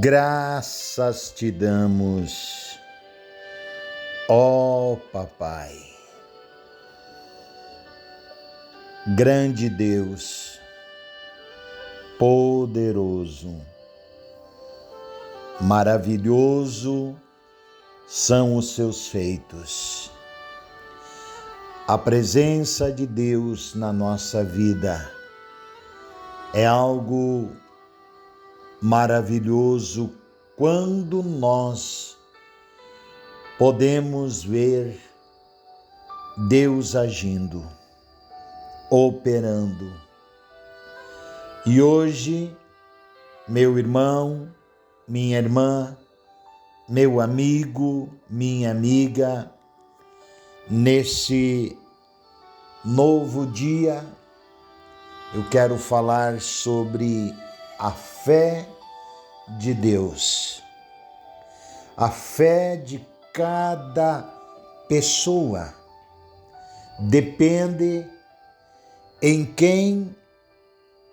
Graças te damos, ó Papai, grande Deus, poderoso, maravilhoso são os seus feitos. A presença de Deus na nossa vida é algo maravilhoso quando nós podemos ver Deus agindo, operando. E hoje, meu irmão, minha irmã, meu amigo, minha amiga, nesse novo dia, eu quero falar sobre a fé de Deus. A fé de cada pessoa depende em quem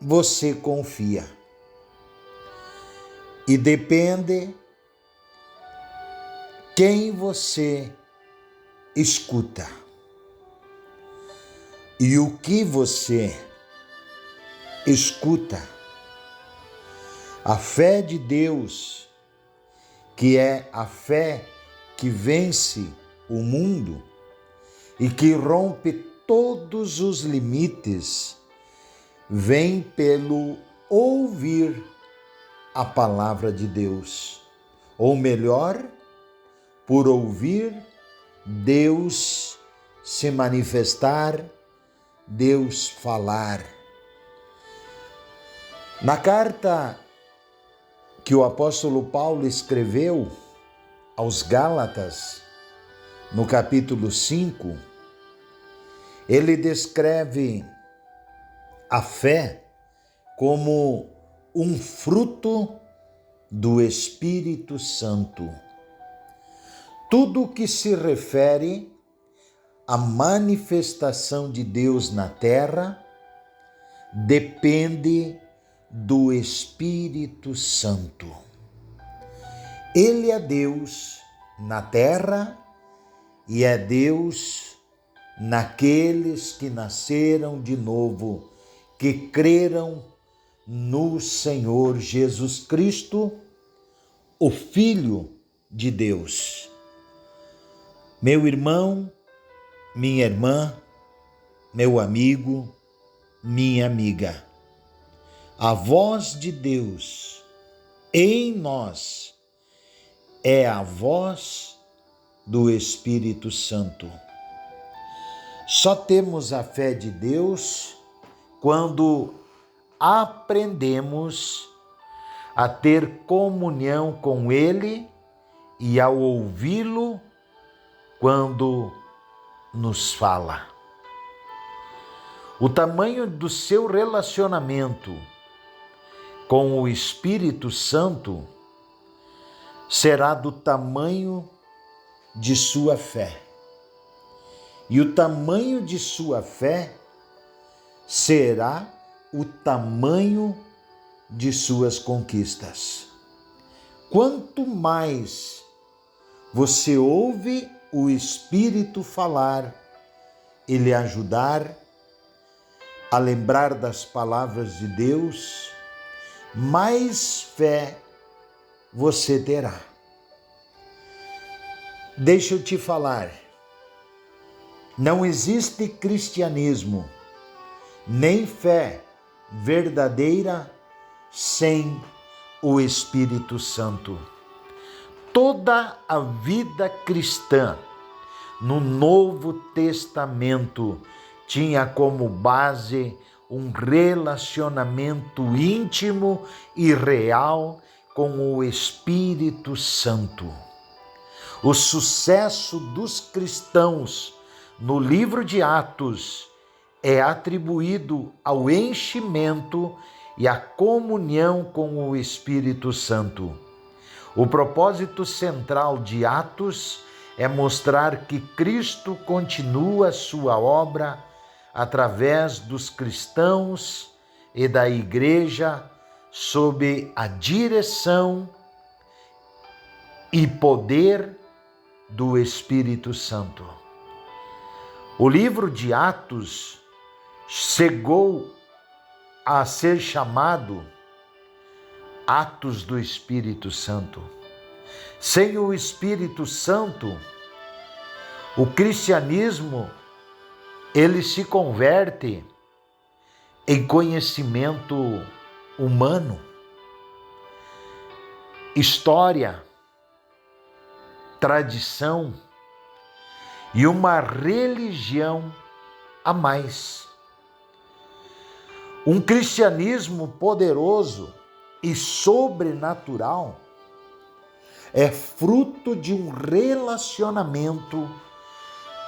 você confia. E depende quem você escuta. E o que você escuta. A fé de Deus, que é a fé que vence o mundo e que rompe todos os limites, vem pelo ouvir a palavra de Deus. Ou melhor, por ouvir Deus se manifestar, Deus falar. Na carta que o apóstolo Paulo escreveu aos Gálatas, no capítulo 5, ele descreve a fé como um fruto do Espírito Santo. Tudo que se refere à manifestação de Deus na terra depende do Espírito Santo. Ele é Deus na terra e é Deus naqueles que nasceram de novo, que creram no Senhor Jesus Cristo, o Filho de Deus. Meu irmão, minha irmã, meu amigo, minha amiga, a voz de Deus em nós é a voz do Espírito Santo. Só temos a fé de Deus quando aprendemos a ter comunhão com Ele e ao ouvi-lo quando nos fala. O tamanho do seu relacionamento com o Espírito Santo será do tamanho de sua fé. E o tamanho de sua fé será o tamanho de suas conquistas. Quanto mais você ouve o Espírito falar e lhe ajudar a lembrar das palavras de Deus, mais fé você terá. Deixa eu te falar, não existe cristianismo, nem fé verdadeira sem o Espírito Santo. Toda a vida cristã no Novo Testamento tinha como base um relacionamento íntimo e real com o Espírito Santo. O sucesso dos cristãos no livro de Atos é atribuído ao enchimento e à comunhão com o Espírito Santo. O propósito central de Atos é mostrar que Cristo continua sua obra através dos cristãos e da igreja sob a direção e poder do Espírito Santo. O livro de Atos chegou a ser chamado Atos do Espírito Santo. Sem o Espírito Santo, o cristianismo, ele se converte em conhecimento humano, história, tradição e uma religião a mais. Um cristianismo poderoso e sobrenatural é fruto de um relacionamento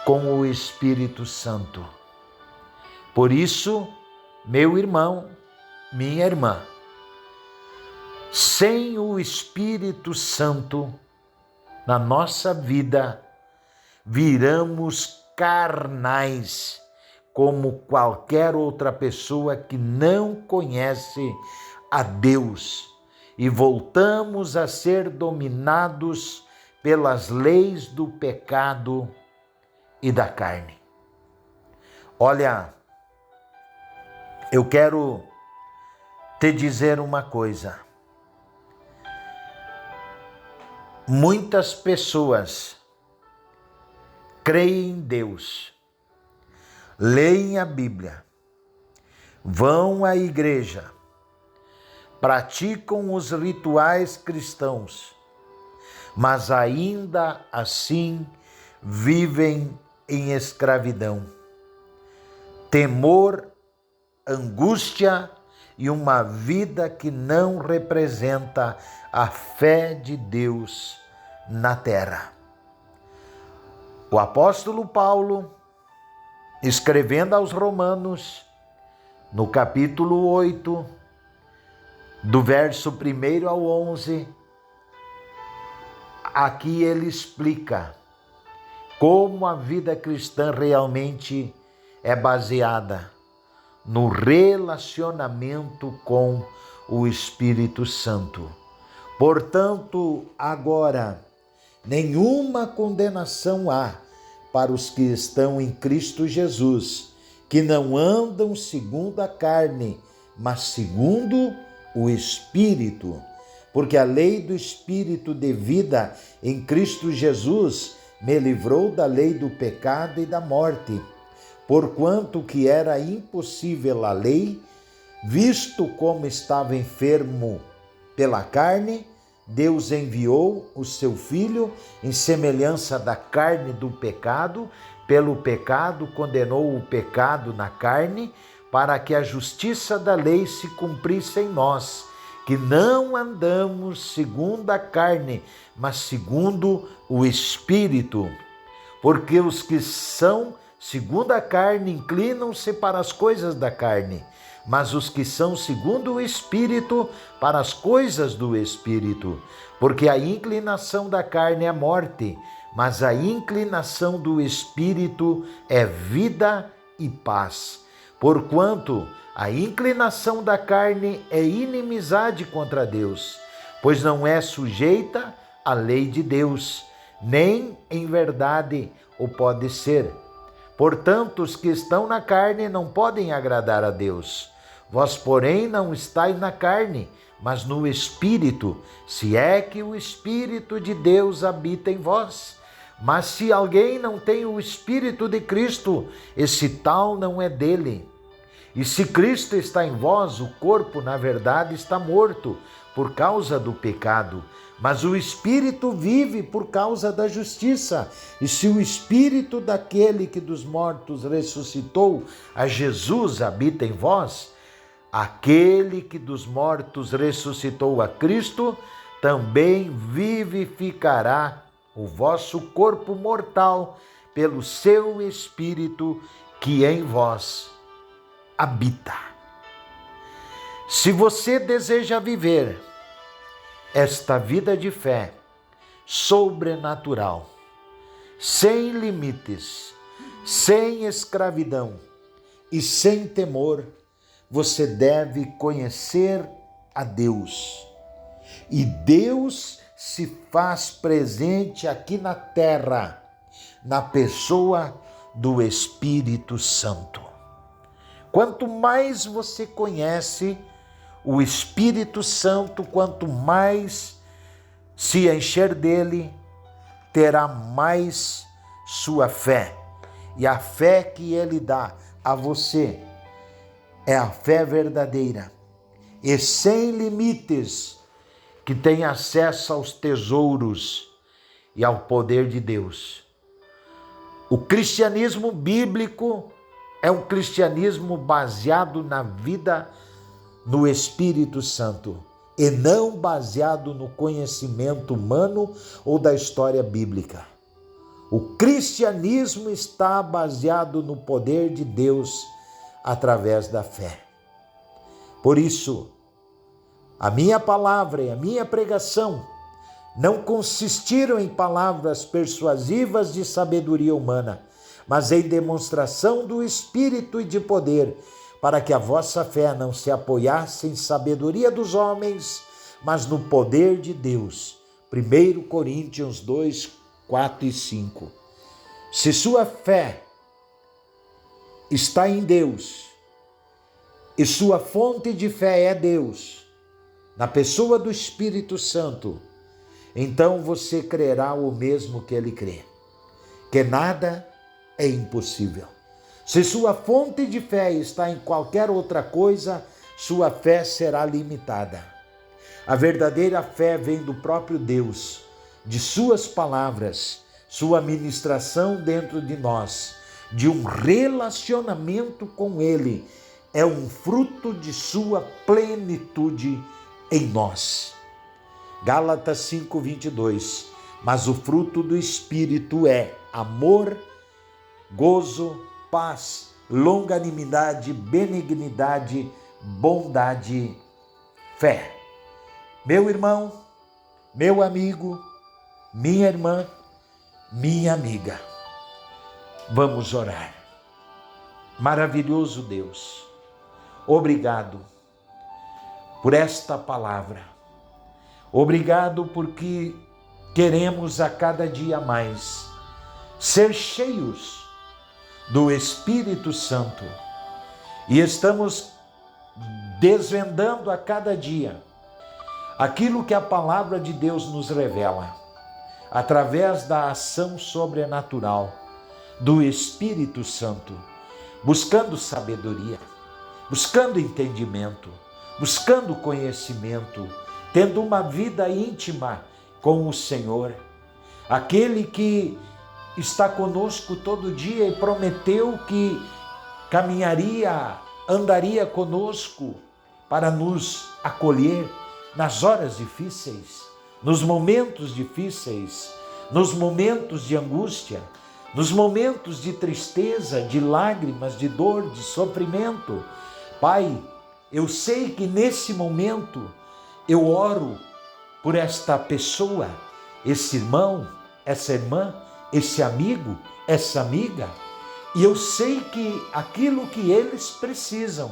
com o Espírito Santo. Por isso, meu irmão, minha irmã, sem o Espírito Santo na nossa vida, viramos carnais, como qualquer outra pessoa que não conhece a Deus, e voltamos a ser dominados pelas leis do pecado e da carne. Olha, eu quero te dizer uma coisa. Muitas pessoas creem em Deus, leem a Bíblia, vão à igreja, praticam os rituais cristãos, mas ainda assim vivem em escravidão, temor, angústia e uma vida que não representa a fé de Deus na terra. O apóstolo Paulo, escrevendo aos Romanos, no capítulo 8, do verso 1 ao 11, aqui ele explica como a vida cristã realmente é baseada no relacionamento com o Espírito Santo. Portanto, agora, nenhuma condenação há para os que estão em Cristo Jesus, que não andam segundo a carne, mas segundo o Espírito. Porque a lei do Espírito de vida em Cristo Jesus me livrou da lei do pecado e da morte. Porquanto que era impossível a lei, visto como estava enfermo pela carne, Deus enviou o seu Filho em semelhança da carne do pecado, pelo pecado condenou o pecado na carne, para que a justiça da lei se cumprisse em nós, que não andamos segundo a carne, mas segundo o Espírito. Porque os que são segundo a carne inclinam-se para as coisas da carne, mas os que são segundo o Espírito, para as coisas do Espírito. Porque a inclinação da carne é morte, mas a inclinação do Espírito é vida e paz. Porquanto a inclinação da carne é inimizade contra Deus, pois não é sujeita à lei de Deus, nem em verdade o pode ser. Portanto, os que estão na carne não podem agradar a Deus. Vós, porém, não estáis na carne, mas no Espírito, se é que o Espírito de Deus habita em vós. Mas se alguém não tem o Espírito de Cristo, esse tal não é dele. E se Cristo está em vós, o corpo, na verdade, está morto por causa do pecado, mas o Espírito vive por causa da justiça. E se o Espírito daquele que dos mortos ressuscitou a Jesus habita em vós, aquele que dos mortos ressuscitou a Cristo também vivificará o vosso corpo mortal pelo seu Espírito que em vós habita. Se você deseja viver esta vida de fé sobrenatural, sem limites, sem escravidão e sem temor, você deve conhecer a Deus. E Deus se faz presente aqui na terra, na pessoa do Espírito Santo. Quanto mais você conhece o Espírito Santo, quanto mais se encher dele, terá mais sua fé. E a fé que ele dá a você é a fé verdadeira e sem limites, que tem acesso aos tesouros e ao poder de Deus. O cristianismo bíblico é um cristianismo baseado na vida no Espírito Santo e não baseado no conhecimento humano ou da história bíblica. O cristianismo está baseado no poder de Deus através da fé. Por isso, a minha palavra e a minha pregação não consistiram em palavras persuasivas de sabedoria humana, mas em demonstração do Espírito e de poder, para que a vossa fé não se apoiasse em sabedoria dos homens, mas no poder de Deus. 1 Coríntios 2, 4 e 5. Se sua fé está em Deus, e sua fonte de fé é Deus, na pessoa do Espírito Santo, então você crerá o mesmo que ele crê, que nada é impossível. Se sua fonte de fé está em qualquer outra coisa, sua fé será limitada. A verdadeira fé vem do próprio Deus, de suas palavras, sua ministração dentro de nós, de um relacionamento com ele, é um fruto de sua plenitude em nós. Gálatas 5:22. Mas o fruto do Espírito é amor, gozo, paz, longanimidade, benignidade, bondade, fé. Meu irmão, meu amigo, minha irmã, minha amiga, vamos orar. Maravilhoso Deus, obrigado por esta palavra. Obrigado porque queremos a cada dia mais ser cheios do Espírito Santo e estamos desvendando a cada dia aquilo que a palavra de Deus nos revela através da ação sobrenatural do Espírito Santo, buscando sabedoria, buscando entendimento, buscando conhecimento, tendo uma vida íntima com o Senhor, aquele que está conosco todo dia e prometeu que caminharia, andaria conosco para nos acolher nas horas difíceis, nos momentos difíceis, nos momentos de angústia, nos momentos de tristeza, de lágrimas, de dor, de sofrimento. Pai, eu sei que nesse momento eu oro por esta pessoa, esse irmão, essa irmã, esse amigo, essa amiga, e eu sei que aquilo que eles precisam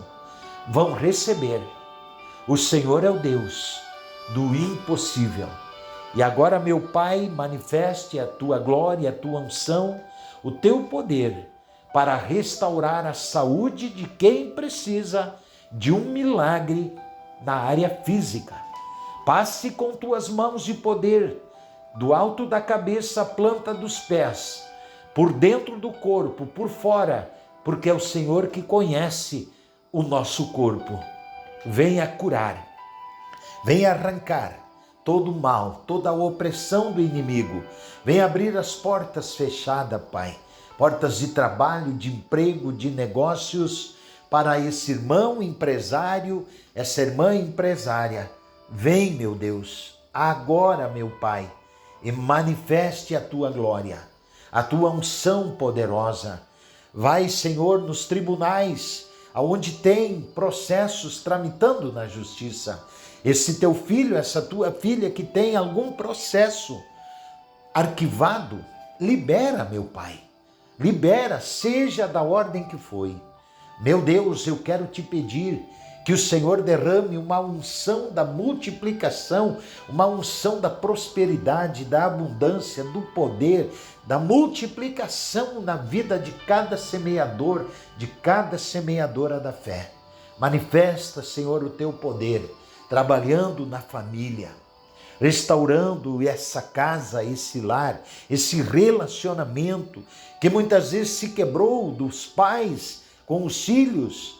vão receber. O Senhor é o Deus do impossível. E agora, meu Pai, manifeste a tua glória, a tua unção, o teu poder para restaurar a saúde de quem precisa de um milagre na área física. Passe com tuas mãos de poder, do alto da cabeça à planta dos pés, por dentro do corpo, por fora, porque é o Senhor que conhece o nosso corpo. Venha curar, venha arrancar todo o mal, toda a opressão do inimigo. Venha abrir as portas fechadas, Pai, portas de trabalho, de emprego, de negócios, para esse irmão empresário, essa irmã empresária. Vem, meu Deus, agora, meu Pai, e manifeste a tua glória, a tua unção poderosa. Vai, Senhor, nos tribunais, aonde tem processos tramitando na justiça. Esse teu filho, essa tua filha que tem algum processo arquivado, libera, meu Pai. Libera, seja da ordem que foi. Meu Deus, eu quero te pedir Que o Senhor derrame uma unção da multiplicação, uma unção da prosperidade, da abundância, do poder, da multiplicação na vida de cada semeador, de cada semeadora da fé. Manifesta, Senhor, o teu poder, trabalhando na família, restaurando essa casa, esse lar, esse relacionamento que muitas vezes se quebrou dos pais com os filhos,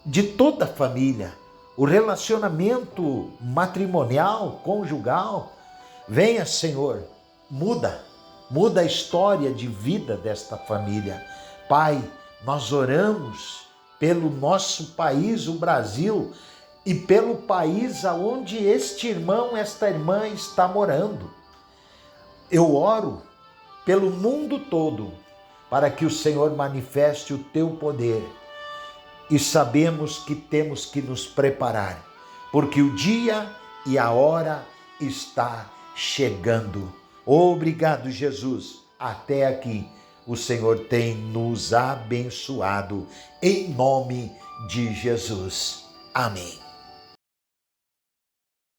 de toda a família, o relacionamento matrimonial, conjugal. Venha, Senhor, muda a história de vida desta família. Pai, nós oramos pelo nosso país, o Brasil, e pelo país aonde este irmão, esta irmã está morando. Eu oro pelo mundo todo para que o Senhor manifeste o teu poder. E sabemos que temos que nos preparar, porque o dia e a hora está chegando. Obrigado, Jesus. Até aqui o Senhor tem nos abençoado, em nome de Jesus. Amém.